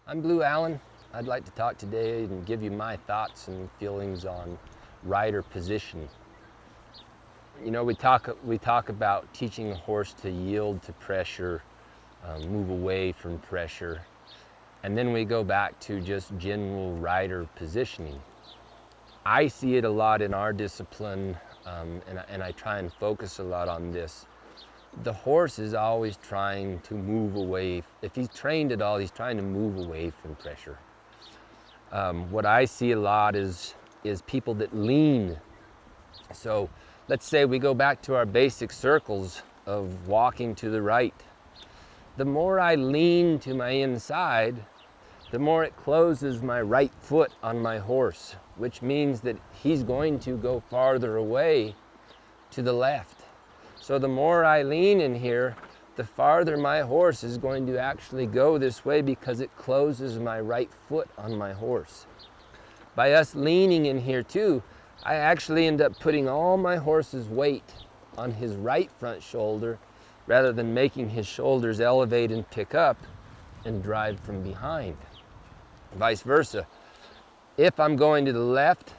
I'm Blue Allen. I'd like to talk today and give you my thoughts and feelings on rider position. You know, we talk about teaching a horse to yield to pressure, move away from pressure, and then we go back to just general rider positioning. I see it a lot in our discipline, and I try and focus a lot on this. The horse is always trying to move away. If he's trained at all, he's trying to move away from pressure. What I see a lot is people that lean. So let's say we go back to our basic circles of walking to the right. The more I lean to my inside, the more it closes my right foot on my horse, which means that he's going to go farther away to the left. So the more I lean in here, the farther my horse is going to actually go this way because it closes my right foot on my horse. By us leaning in here too, I actually end up putting all my horse's weight on his right front shoulder rather than making his shoulders elevate and pick up and drive from behind. Vice versa. If I'm going to the left,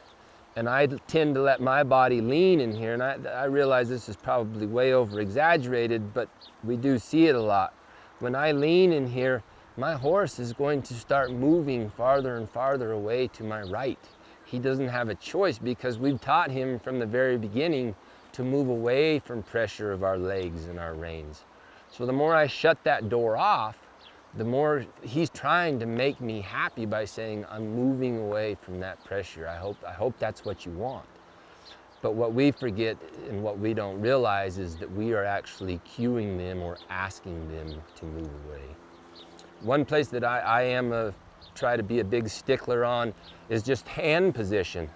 and I tend to let my body lean in here, and I realize this is probably way over exaggerated, but we do see it a lot. When I lean in here, my horse is going to start moving farther and farther away to my right. He doesn't have a choice because we've taught him from the very beginning to move away from pressure of our legs and our reins. So the more I shut that door off, the more he's trying to make me happy by saying, I'm moving away from that pressure. I hope that's what you want. But what we forget and what we don't realize is that we are actually cueing them or asking them to move away. One place that I try to be a big stickler on is just hand position.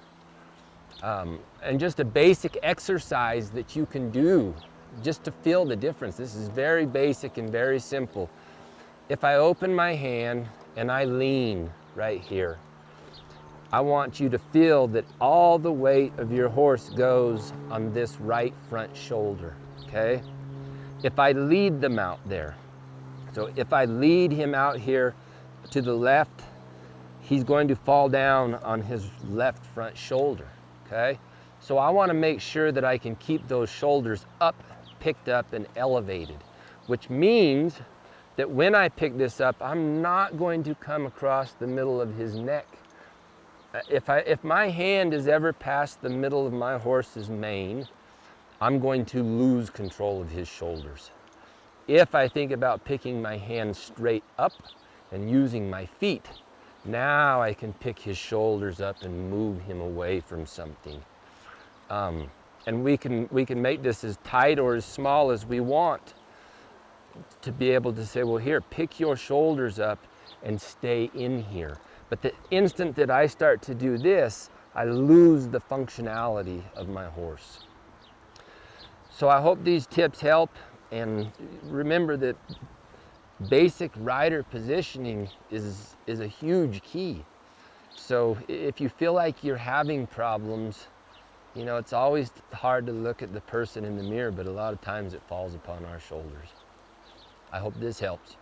And just a basic exercise that you can do just to feel the difference. This is very basic and very simple. If I open my hand and I lean right here, I want you to feel that all the weight of your horse goes on this right front shoulder, okay? If I lead them out there, so if I lead him out here to the left, he's going to fall down on his left front shoulder, okay? So I want to make sure that I can keep those shoulders up, picked up, and elevated, which means that when I pick this up, I'm not going to come across the middle of his neck. If my hand is ever past the middle of my horse's mane, I'm going to lose control of his shoulders. If I think about picking my hand straight up and using my feet, now I can pick his shoulders up and move him away from something. And we can make this as tight or as small as we want, to be able to say, well, here, pick your shoulders up and stay in here. But the instant that I start to do this, I lose the functionality of my horse. So I hope these tips help, and remember that basic rider positioning is a huge key. So if you feel like you're having problems, you know, it's always hard to look at the person in the mirror, but a lot of times it falls upon our shoulders. I hope this helps.